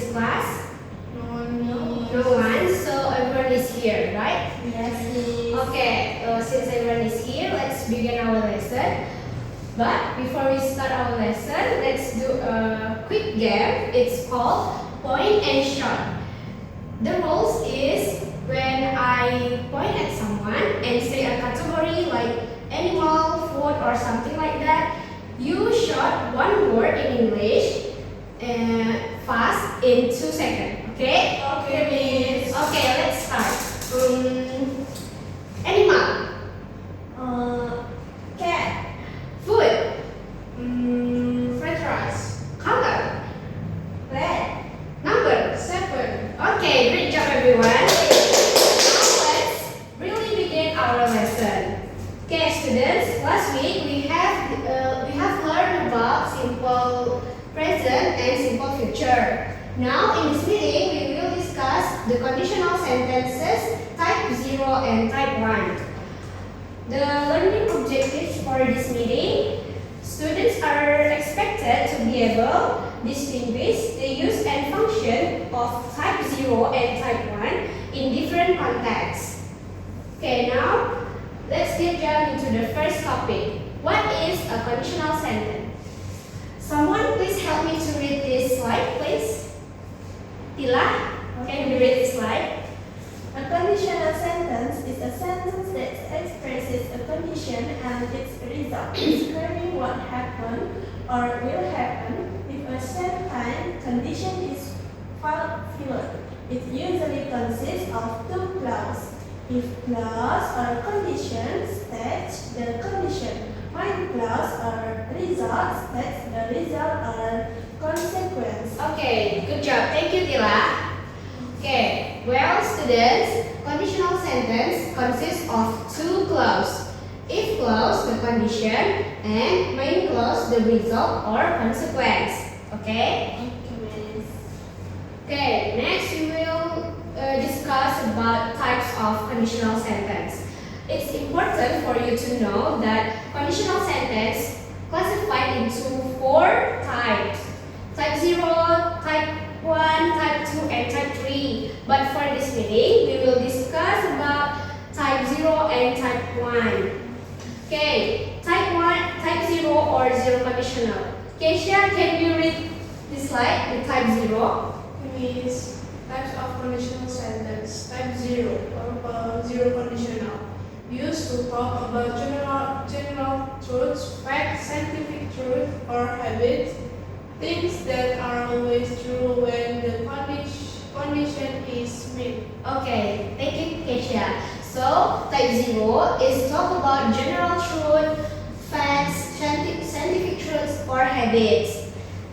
this class? No. No one. So everyone is here, right? Yes. Okay, since everyone is here, let's begin our lesson. But before we start our lesson, let's do a quick game. It's called point and shot. The rules is when I point at someone and say a category like animal, food, or something like that, you shot one word in English fast in 2 seconds. Okay? Okay, Miss. Okay, let's start. Animal, Cat. food, French fries. color, Red. number. 7. Okay, great job everyone. Now let's really begin our lesson. Okay, students, last week we have learned about simple present and simple future. Now in this meeting we will discuss the conditional sentences type 0 and type 1. The learning objectives for this meeting, students are expected to be able to distinguish the use and function of type 0 and type 1 in different contexts. Okay, now let's get down into the first topic. What is a conditional sentence? Someone please help me to read this slide, please. Tila, can you read this slide? A conditional sentence is a sentence that expresses a condition and its result, describing what happened or will happen if a certain condition is fulfilled. It usually consists of 2 clauses. If clause or condition states the condition, when clause or result states the result or consequence. Okay, good job. Thank you, Tila. Okay, well, students, conditional sentence consists of 2 clauses. If clause, the condition, and main clause, the result or consequence. Okay? Okay, next we will discuss about types of conditional sentence. It's important for you to know that conditional sentence classified into 4 types. Type 0, type 1, type 2, and type 3. But for this meeting, we will discuss about type 0 and type 1. Okay, type 1, type 0 or 0 conditional. Keisha, can you read this slide, the type 0? Is types of conditional sentence. Type 0 or 0 conditional. Used to talk about general truths, facts, scientific truth, or habits. Things that are always true when the condition is met. Okay, thank you, Keisha. So, type 0 is talk about general truth, facts, scientific truths, or habits.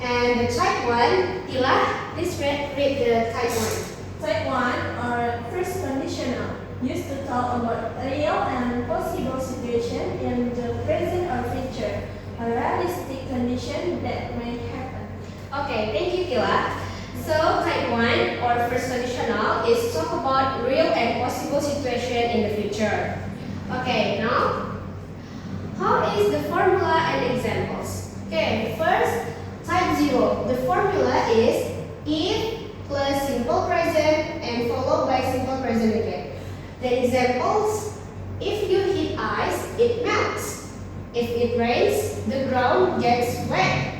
And the type 1, Tila, please read the type 1. Type 1 or first conditional. Used to talk about real and possible situation in the present or future. A realistic condition that may happen. Okay, thank you, Tila. So, type 1 or first conditional is talk about real and possible situation in the future. Okay, now, how is the formula and examples? Okay, first, type 0. The formula is if plus simple present and followed by simple present again. The examples, if you hit ice, it melts. If it rains, the ground gets wet.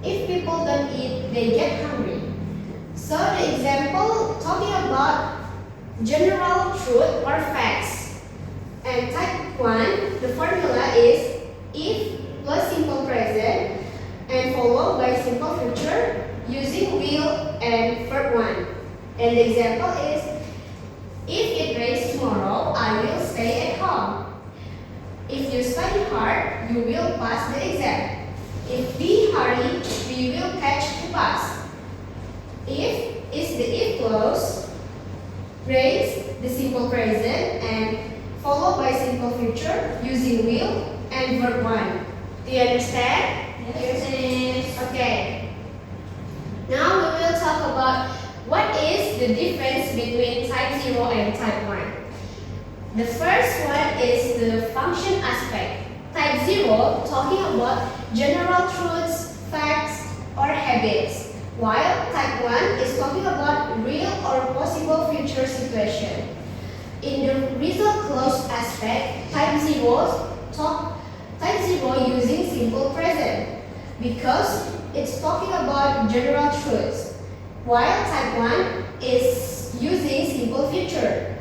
If people don't eat, they get hungry. So the example talking about general truth or facts. And type 1, the formula is if plus simple present and followed by simple future using will and verb 1. And the example is if it rains tomorrow, I will stay at home. If you study hard, you will pass the exam. If we hurry, we will catch the bus. If is the if clause, raise the simple present and followed by simple future using will and verb 1. Do you understand? Yes. Okay. Now we will talk about what is the difference between type 0 and type 1. The first one is the function aspect. Type 0 talking about general truths, facts, or habits, while type 1 is talking future situation. In the result clause aspect, type 0 using simple present because it's talking about general truths, while type 1 is using simple future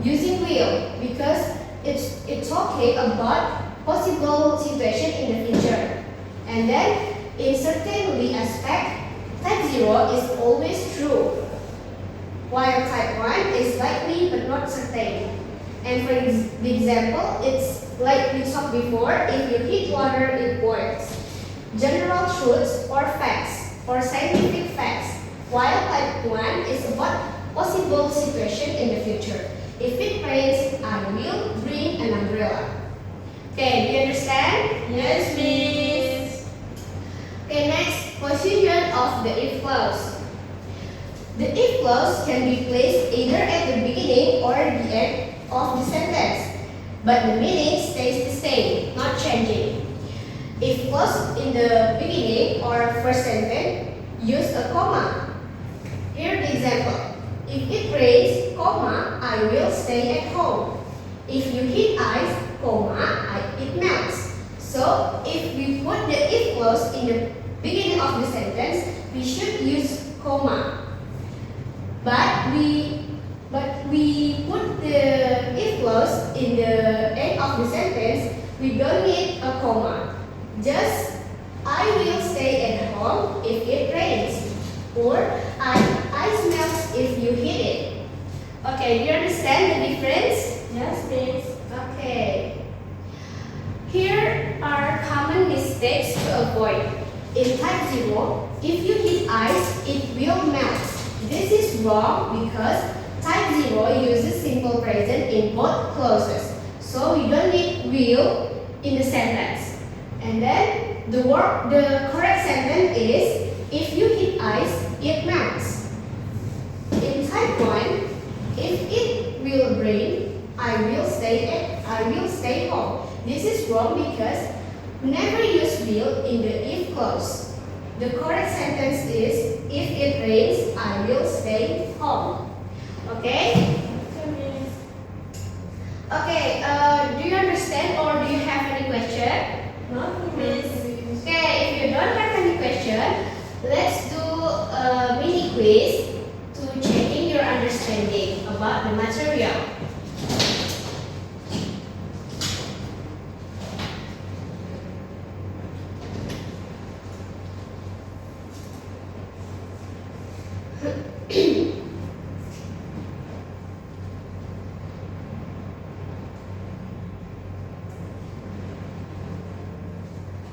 using will because it's talking about possible situation in the future. And then in certainly aspect, type 0 is always true, while type 1 is likely but not certain. And for the example, it's like we talked before, if you heat water, it boils. General truths or facts or scientific facts, while type 1 is about possible situation in the future. If it rains, I will bring an umbrella. Okay, do you understand? Yes, Miss. Okay, next, position of the if clause. The if clause can be placed either at the beginning or the end of the sentence, but the meaning stays the same, not changing. If clause in the beginning or first sentence, use a comma. Here the example. If it rains, comma, I will stay at home. If you heat ice, comma, it melts. So if we put the if clause in the beginning of the sentence, we should use comma. But we put the if clause in the end of the sentence, we don't need a comma. Just I will stay at home if it rains, or ice melts if you heat it. Okay, do you understand the difference? Yes, Miss. Okay. Here are common mistakes to avoid. In type 0, if you heat ice, it will melt. This is wrong because type 0 uses simple present in both clauses. So we don't need will in the sentence. And then the correct sentence is if you heat ice, it melts. In type 1, if it will rain, I will stay home. This is wrong because never use will in the if clause. The correct sentence is if it rains, I will stay home. Okay? Okay, Miss. Okay, do you understand or do you have any question? Nothing, Miss. Okay, if you don't have any question, let's do a mini quiz to checking your understanding about the material.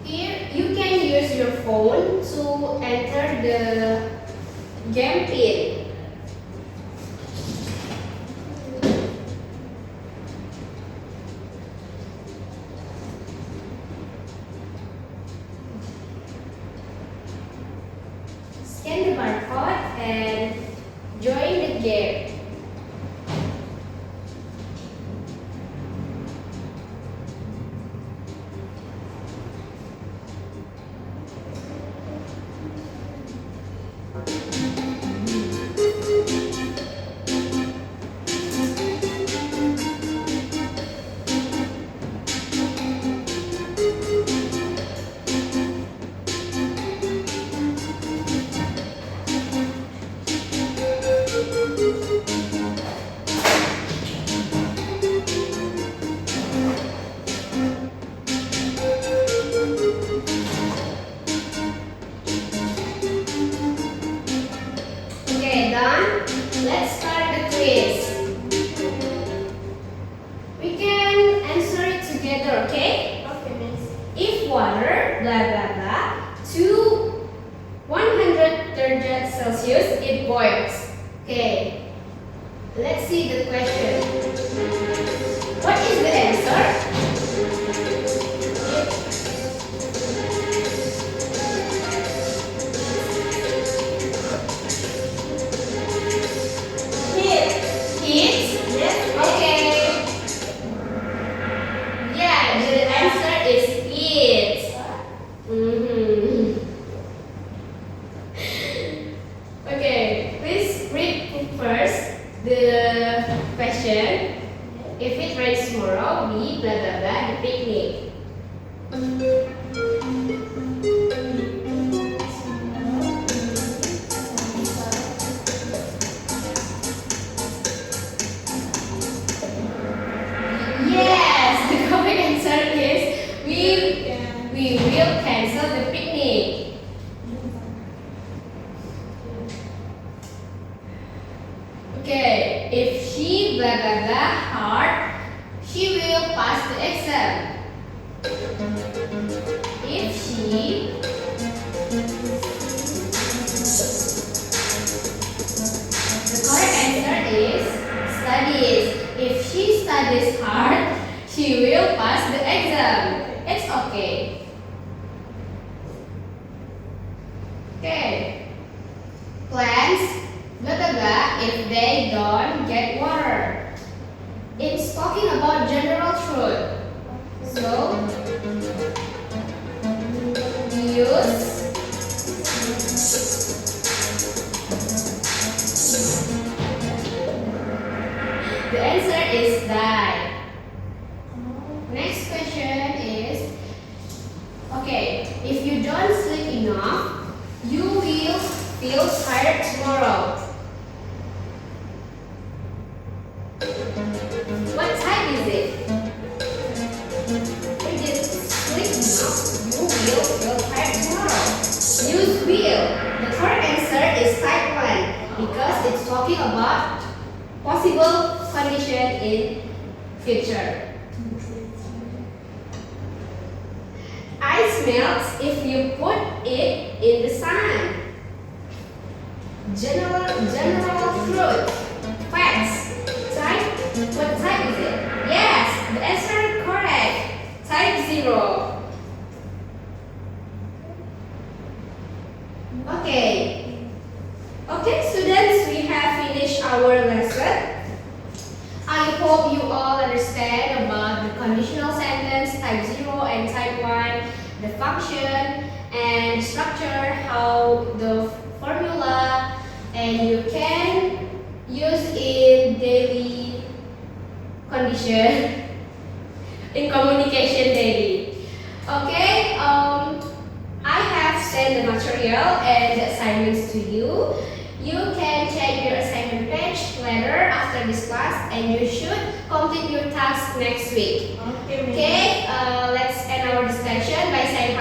Here you can use your phone to enter the game pin. Scan the barcode and join the game. Okay, done. Let's start the quiz. We can answer it together, okay? Okay, Miss. If water, blah blah blah, to 100 degrees Celsius, it boils. Okay, let's see the question. What is the answer? Heat. Heat? Yes. Okay. Yeah, the answer is heat. Mhm. Okay, please read first. the question. If it rains tomorrow, we blah blah blah the picnic. Yes, the correct answer is we will cancel the picnic. Okay, if she blah blah blah hard, she will pass the exam. If she the correct answer is studies. If she studies hard, she will pass the exam. It's okay. Okay. Plants, blah blah blah, if they don't get water. It's talking about general truth. So, use the answer is die. Next question is, okay, if you don't sleep enough, you will feel tired tomorrow. What time is it? If you didn't sleep enough, you will feel tired tomorrow. Use will. The correct answer is type 1 because it's talking about possible condition in future. Ice melts if you put it in the sun. General truth. Facts. Type. What type is it? Yes, the answer correct. Type 0. Okay. Okay, students, we have finished our lesson. I hope you all understand about the conditional sentence type 0 and type 1, the function and structure, how the formula, and you can use in daily condition in communication daily. Okay, I have sent the material and the assignments to you. You can check your assignment page later after this class, and you should complete your task next week. Okay. Okay, let's end our discussion by saying